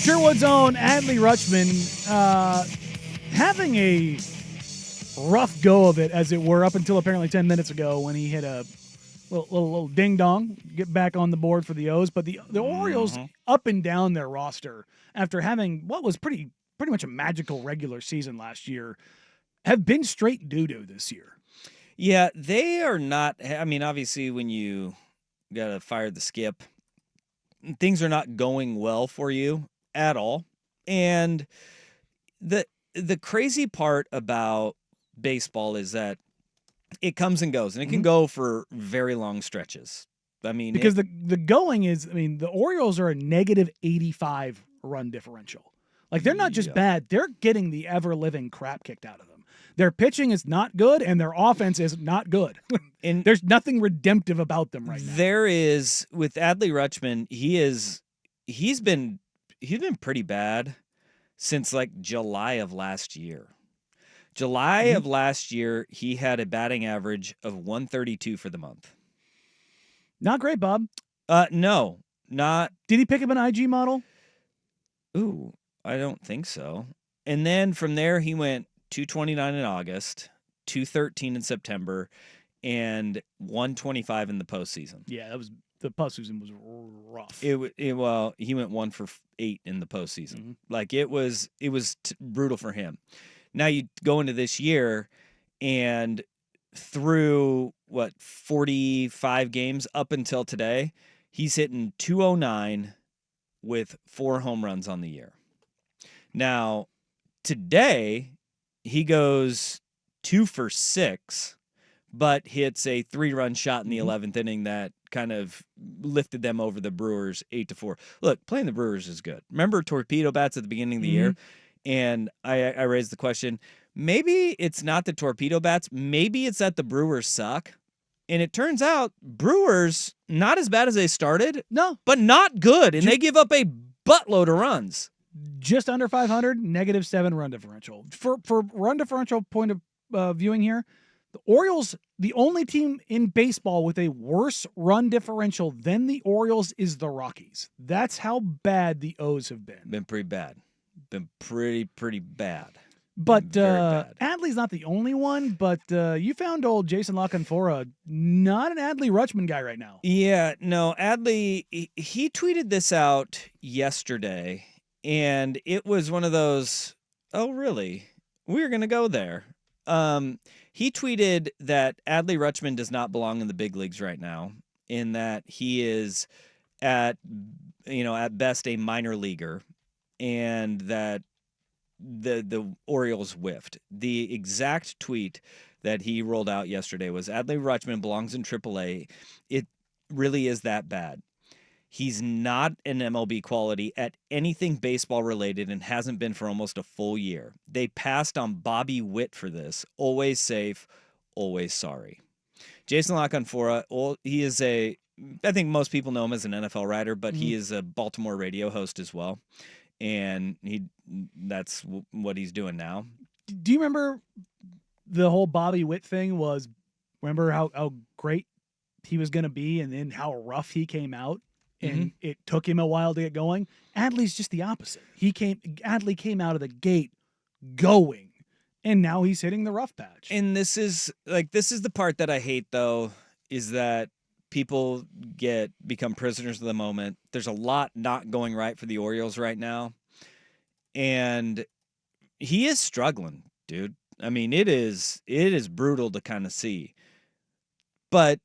Sherwood's own Adley Rutschman having a rough go of it, as it were, up until apparently 10 minutes ago when he hit a little ding-dong, get back on the board for the O's. But the Orioles up and down their roster after having what was pretty much a magical regular season last year have been straight doo-doo this year. Yeah, they are not. I mean, obviously, when you got to fire the skip, things are not going well for you at all. And the crazy part about baseball is that it comes and goes, and it can go for very long stretches. I mean, because the going is, the Orioles are a negative 85 run differential. Like, they're not just bad; they're getting the ever-living crap kicked out of them. Their pitching is not good, and their offense is not good. And there's nothing redemptive about them right now. There is, with Adley Rutschman, he's been pretty bad since like July of last year. July of last year, he had a batting average of 132 for the month. Not great, Bob. No, not. Did he pick up an IG model? Ooh, I don't think so. And then from there, he went 229 in August, 213 in September, and 125 in the postseason. Yeah, the postseason was rough. Well, he went 1 for 8 in the postseason. Like, it was brutal for him. Now you go into this year, and through 45 games up until today, he's hitting 209 with 4 home runs on the year. Now, today he goes 2 for 6, but hits a 3-run shot in the 11th inning that kind of lifted them over the Brewers 8-4. Look, playing the Brewers is good. Remember torpedo bats at the beginning of the year? And I raised the question, maybe it's not the torpedo bats, maybe it's that the Brewers suck. And it turns out Brewers, not as bad as they started, but not good. And they give up a buttload of runs. Just under 500, negative 7 run differential. For run differential point of viewing here, the Orioles, the only team in baseball with a worse run differential than the Orioles is the Rockies. That's how bad the O's have been. Been pretty bad. Been pretty bad. But Adley's not the only one, but you found old Jason La Canfora, not an Adley Rutschman guy right now. Yeah, no, Adley, he tweeted this out yesterday, and it was one of those, oh, really? We're going to go there. He tweeted that Adley Rutschman does not belong in the big leagues right now, in that he is at best a minor leaguer, and that the Orioles whiffed. The exact tweet that he rolled out yesterday was, Adley Rutschman belongs in AAA. It really is that bad. He's not an MLB quality at anything baseball related and hasn't been for almost a full year. They passed on Bobby Witt for this. Always safe, always sorry. Jason La Canfora, he is I think most people know him as an NFL writer, but he is a Baltimore radio host as well. And that's what he's doing now. Do you remember the whole Bobby Witt thing was, remember how great he was going to be and then how rough he came out? And it took him a while to get going. Adley's just the opposite. Adley came out of the gate going, and now he's hitting the rough patch. And this is the part that I hate, though, is that people become prisoners of the moment. There's a lot not going right for the Orioles right now, and he is struggling, dude. I mean, it is brutal to kind of see, but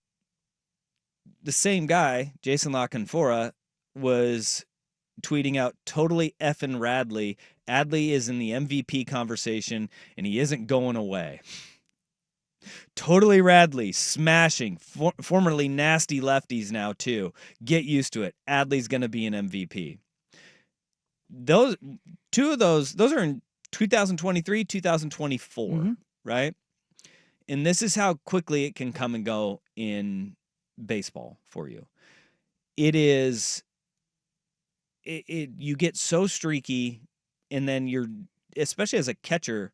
the same guy, Jason La Canfora, was tweeting out totally effing Radley. Adley is in the MVP conversation, and he isn't going away. Totally Radley, smashing, formerly nasty lefties now, too. Get used to it. Adley's going to be an MVP. Those are in 2023, 2024, right? And this is how quickly it can come and go in baseball for you. It is you get so streaky, and then you're, especially as a catcher,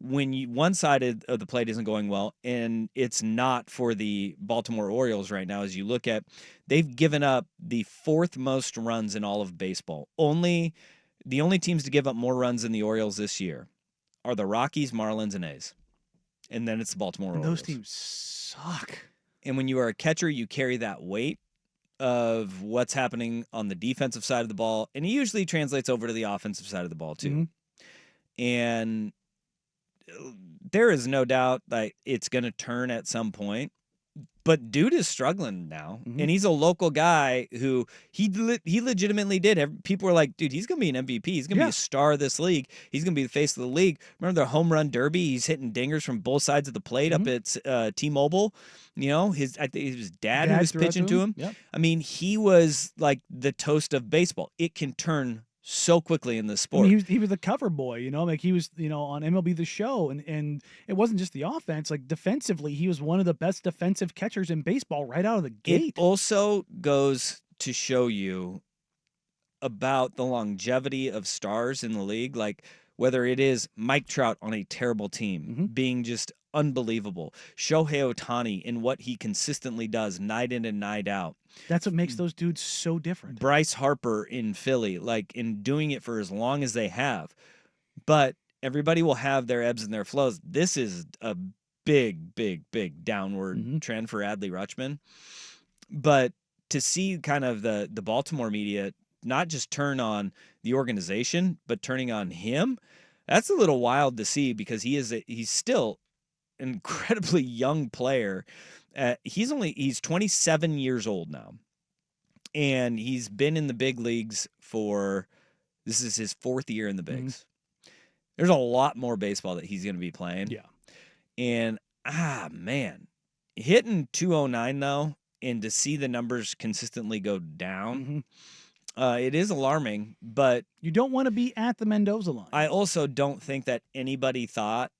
when one side of the plate isn't going well, and it's not for the Baltimore Orioles right now, as you look at, they've given up the 4th most runs in all of baseball. Only The only teams to give up more runs than the Orioles this year are the Rockies, Marlins, and A's. And then it's the Baltimore Orioles. Those teams suck. And when you are a catcher, you carry that weight of what's happening on the defensive side of the ball, and it usually translates over to the offensive side of the ball too. Mm-hmm. And there is no doubt that it's going to turn at some point. But dude is struggling now, and he's a local guy who he legitimately did. People were like, dude, he's going to be an MVP. He's going to be a star of this league. He's going to be the face of the league. Remember the home run derby? He's hitting dingers from both sides of the plate up at T-Mobile. You know, I think it was his dad who was pitching to him. Yep. I mean, he was like the toast of baseball. It can turn so quickly in this sport. I mean, he was the cover boy, you know, like he was, you know, on MLB The Show, and it wasn't just the offense. Like defensively, he was one of the best defensive catchers in baseball right out of the gate. It also goes to show you about the longevity of stars in the league, like whether it is Mike Trout on a terrible team being just unbelievable, Shohei Ohtani in what he consistently does night in and night out. That's what makes those dudes so different. Bryce Harper in Philly, like in doing it for as long as they have. But everybody will have their ebbs and their flows. This is a big, big, big downward trend for Adley Rutschman. But to see kind of the Baltimore media not just turn on the organization, but turning on him, that's a little wild to see, because he's still an incredibly young player. He's 27 years old now, and he's been in the big leagues this is his 4th year in the bigs. There's a lot more baseball that he's going to be playing. Yeah. And man, hitting 209 though, and to see the numbers consistently go down, it is alarming. But you don't want to be at the Mendoza line. I also don't think that anybody thought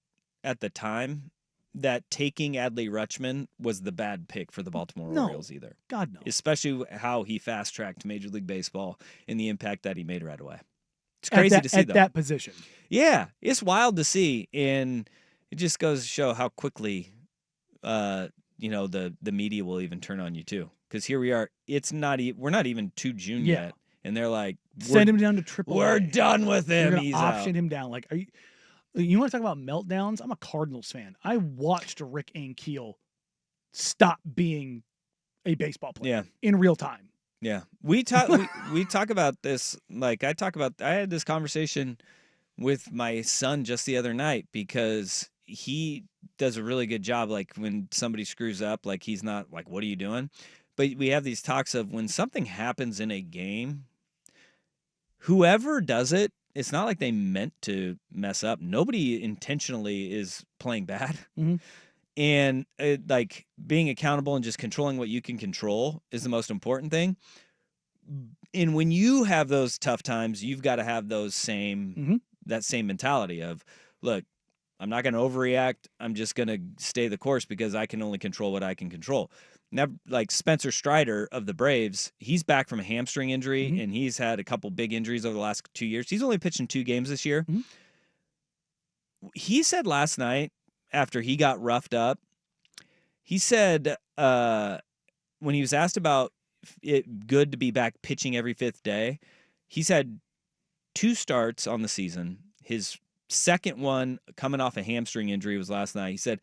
at the time that taking Adley Rutschman was the bad pick for the Baltimore Orioles either. God, no. Especially how he fast-tracked Major League Baseball and the impact that he made right away. It's crazy to see, at that position. Yeah, it's wild to see, and it just goes to show how quickly, the media will even turn on you too. Because here we are, we're not even to June yet, and they're like, send him down to AAA. We're done with him. He's option him down. Like, you want to talk about meltdowns? I'm a Cardinals fan. I watched Rick Ankiel stop being a baseball player in real time. Yeah. We talk about this. Like I had this conversation with my son just the other night, because he does a really good job. Like when somebody screws up, like he's not like, what are you doing? But we have these talks of when something happens in a game, whoever does it, it's not like they meant to mess up. Nobody intentionally is playing bad. And like being accountable and just controlling what you can control is the most important thing. And when you have those tough times, you've got to have those that same mentality of, look, I'm not going to overreact. I'm just going to stay the course, because I can only control what I can control. Now, like Spencer Strider of the Braves, he's back from a hamstring injury, and he's had a couple big injuries over the last 2 years. He's only pitched in 2 games this year. He said last night, after he got roughed up, he said when he was asked about it good to be back pitching every 5th day, he's had 2 starts on the season. His second one coming off a hamstring injury was last night. He said,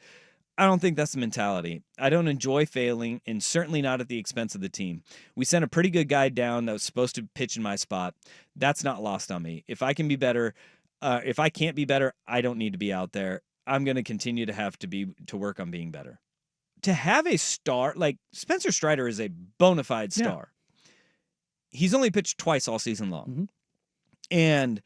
I don't think that's the mentality. I don't enjoy failing, and certainly not at the expense of the team. We sent a pretty good guy down that was supposed to pitch in my spot. That's not lost on me. If I can be better, if I can't be better, I don't need to be out there. I'm going to continue to have to work on being better. To have a star, like Spencer Strider is a bona fide star. He's only pitched twice all season long. And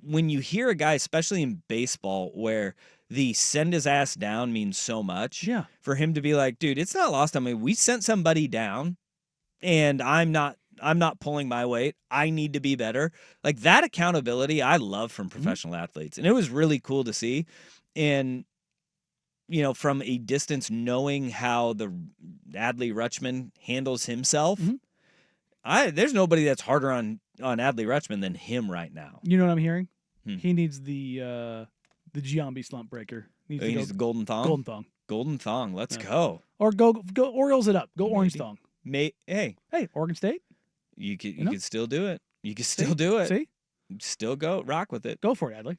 when you hear a guy, especially in baseball, where the send his ass down means so much, for him to be like, dude, it's not lost on me. We sent somebody down, and I'm not pulling my weight. I need to be better. Like that accountability I love from professional athletes. And it was really cool to see. And, from a distance, knowing how the Adley Rutschman handles himself, there's nobody that's harder on Adley Rutschman than him right now. You know what I'm hearing? He needs the Giambi slump breaker. He needs the golden thong? Golden thong. Golden thong. Let's go. Or go Orioles it up. Go Orange thong. Hey, Oregon State. you could still do it. You can still do it. See? Still rock with it. Go for it, Adley.